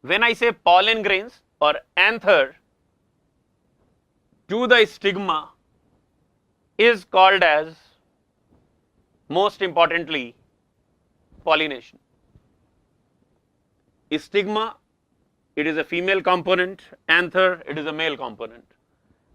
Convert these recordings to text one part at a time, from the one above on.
When I say pollen grains or anther to the stigma is called as, most importantly, pollination. Stigma, it is a female component, anther, it is a male component.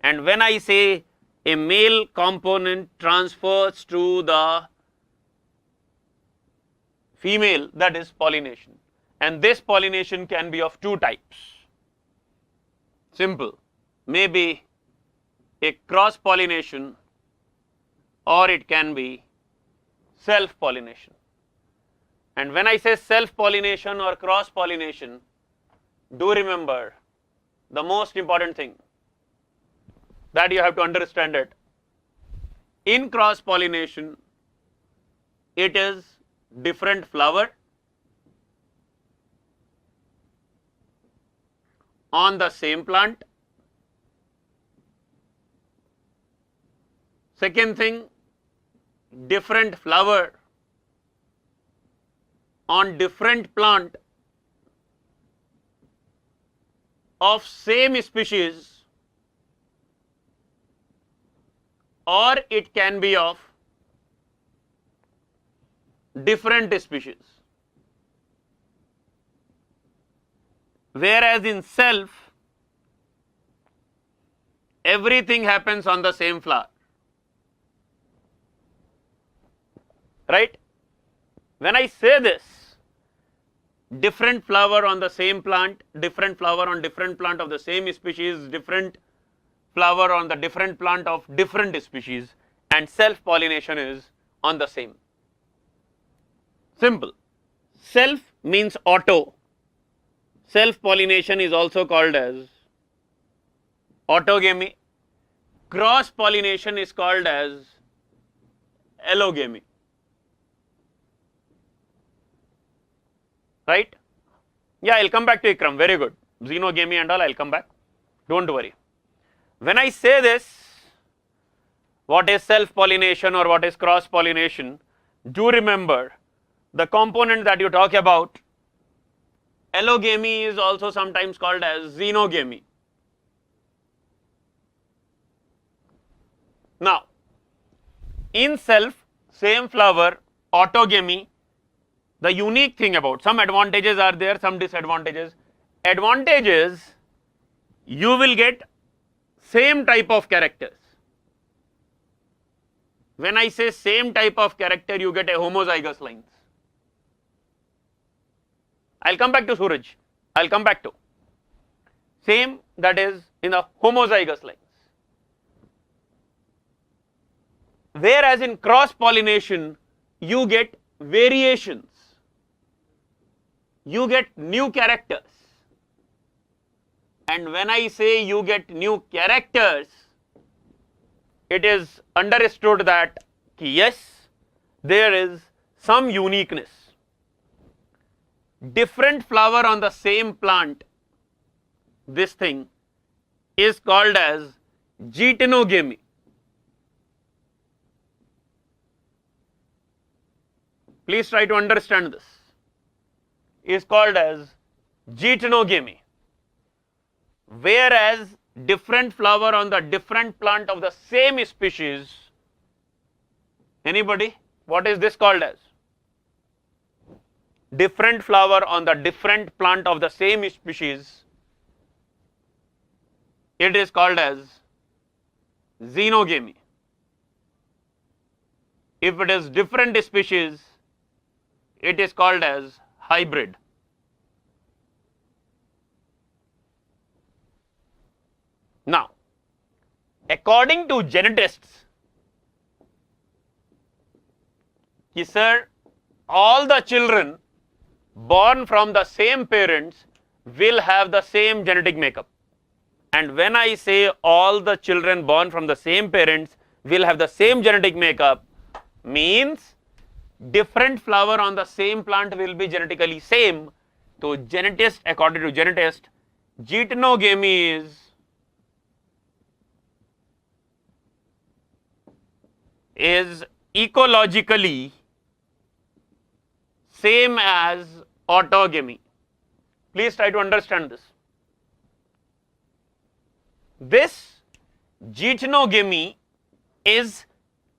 And when I say a male component transfers to the female, that is pollination. And this pollination can be of two types. Simple. Maybe a cross pollination or it can be self pollination. And when I say self pollination or cross pollination, do remember the most important thing that you have to understand it. In cross pollination, it is different flower on the same plant. Second thing, different flower on different plant of same species, or it can be of different species. Whereas in self, everything happens on the same flower, right? When I say this, different flower on the same plant, different flower on different plant of the same species, different flower on the different plant of different species, and self pollination is on the same. Simple. Self means auto. Self pollination is also called as autogamy. Cross pollination is called as allogamy. Right? Yeah, I'll come back to Ikram. Very good. Xenogamy and all, I'll come back. Don't worry. When I say this, what is self pollination or what is cross pollination, do remember the component that you talk about. Allogamy is also sometimes called as xenogamy. Now, in self, same flower, autogamy, the unique thing about, some advantages are there, some disadvantages. Advantages, you will get same type of characters. When I say same type of character, you get a homozygous lines. I'll come back to Suraj. I'll come back to same, that is in the homozygous lines. Whereas in cross pollination, you get variations, you get new characters. And when I say you get new characters, it is understood that yes, there is some uniqueness. Different flower on the same plant, this thing is called as geitonogamy. Please try to understand this. Is called as geitonogamy. Whereas different flower on the different plant of the same species, anybody? What is this called as? Different flower on the different plant of the same species, it is called as xenogamy. If it is different species, it is called as hybrid. Now, according to genetists, sir, all the children born from the same parents will have the same genetic makeup. And when I say all the children born from the same parents will have the same genetic makeup, means different flower on the same plant will be genetically same. So genetist, according to genetist, geitonogamy is ecologically same as autogamy. Please try to understand this. This geitonogamy is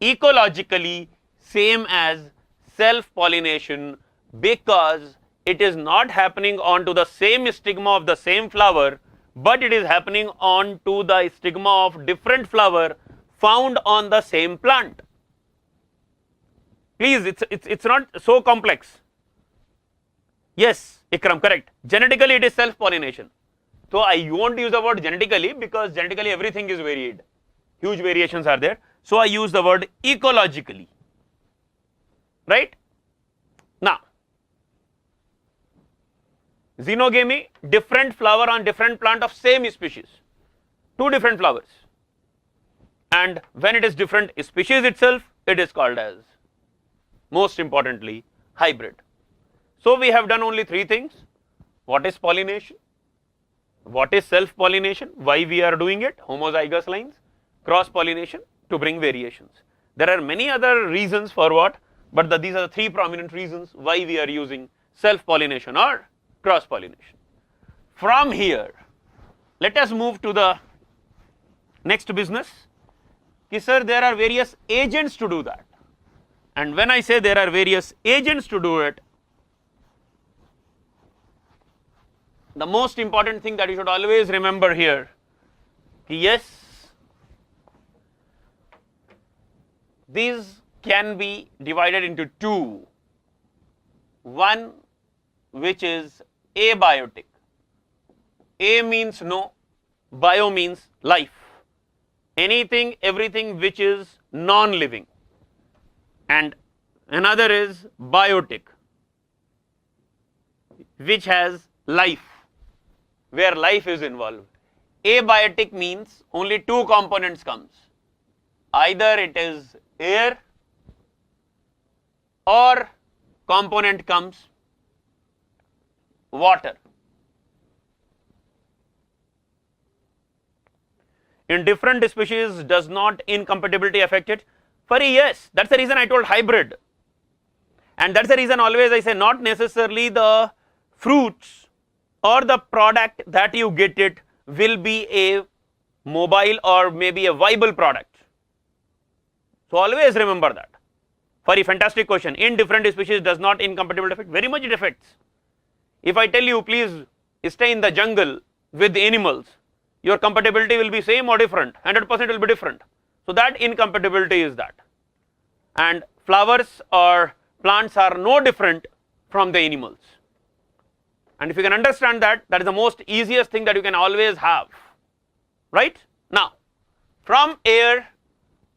ecologically same as self-pollination because it is not happening onto the same stigma of the same flower, but it is happening onto the stigma of different flower found on the same plant. Please, it's not so complex. Yes, Ikram, correct. Genetically, it is self-pollination. So I won't use the word genetically because genetically everything is varied. Huge variations are there. So I use the word ecologically. Right? Now, xenogamy, different flower on different plant of same species. Two different flowers. And when it is different species itself, it is called as, most importantly, hybrid. So we have done only three things. What is pollination? What is self-pollination? Why we are doing it? Homozygous lines. Cross-pollination to bring variations. There are many other reasons for what, but these are the three prominent reasons why we are using self-pollination or cross-pollination. From here, let us move to the next business. Ki sir, there are various agents to do that. And when I say there are various agents to do it, the most important thing that you should always remember here, yes, these can be divided into two. One which is abiotic. A means no, bio means life. Anything, everything which is non-living. And another is biotic, which has life, where life is involved. Abiotic means only two components comes. Either it is air or component comes water. In different species, does not incompatibility affect it? For yes, that's the reason I told hybrid. And that's the reason always I say not necessarily the fruits or the product that you get it will be a mobile or maybe a viable product. So always remember that. For a fantastic question, in different species does not incompatibility affect? Very much it affects. If I tell you please stay in the jungle with animals, your compatibility will be same or different, 100% will be different. So that incompatibility is that. And flowers or plants are no different from the animals. And if you can understand that, that is the most easiest thing that you can always have, right? Now, from air,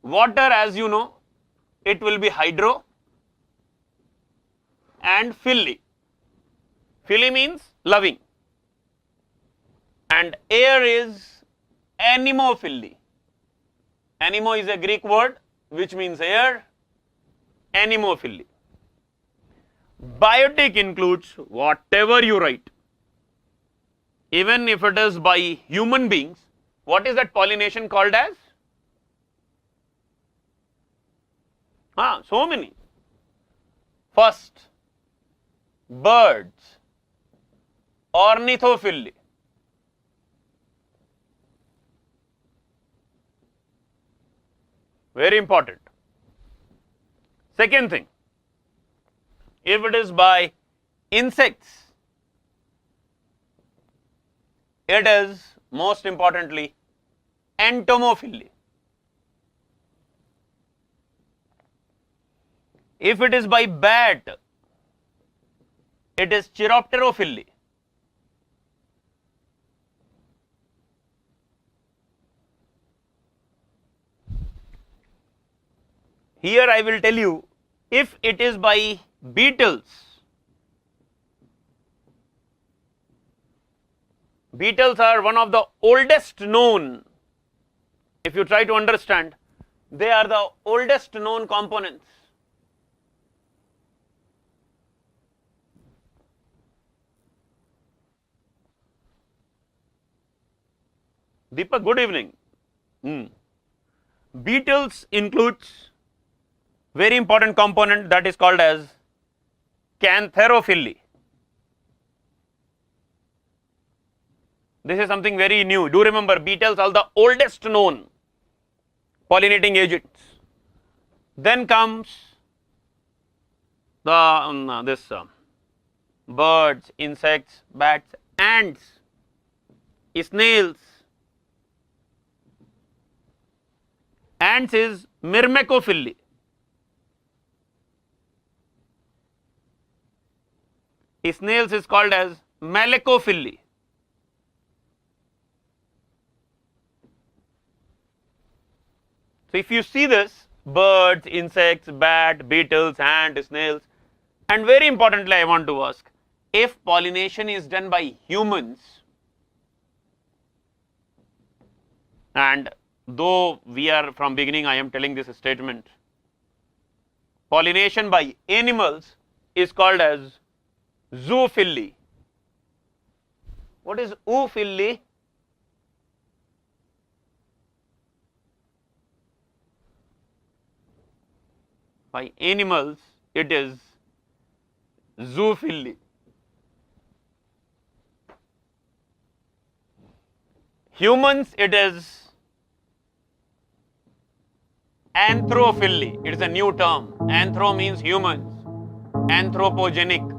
water, as you know, it will be hydro and philly. Philly means loving. And air is anemophily. Anemo is a Greek word which means air, anemophily. Biotic includes whatever you write. Even if it is by human beings, what is that pollination called as? So many. First, birds, ornithophily. Very important. Second thing, if it is by insects, it is most importantly entomophily. If it is by bat, it is chiropterophily. Here I will tell you, if it is by beetles, beetles are one of the oldest known, if you try to understand, they are the oldest known components. Deepak, good evening. Beetles includes very important component that is called as cantherophily. This is something very new. Do remember, beetles are the oldest known pollinating agents. Then comes the birds, insects, bats, ants, snails. Ants is myrmecophily. Snails is called as malacophily. So if you see this, birds, insects, bat, beetles, ant, snails, and very importantly I want to ask, if pollination is done by humans, and though we are from beginning I am telling this statement, pollination by animals is called as zoophily. What is oophily? By animals it is zoophily. Humans it is anthrophily. It is a new term. Anthro means humans. Anthropogenic.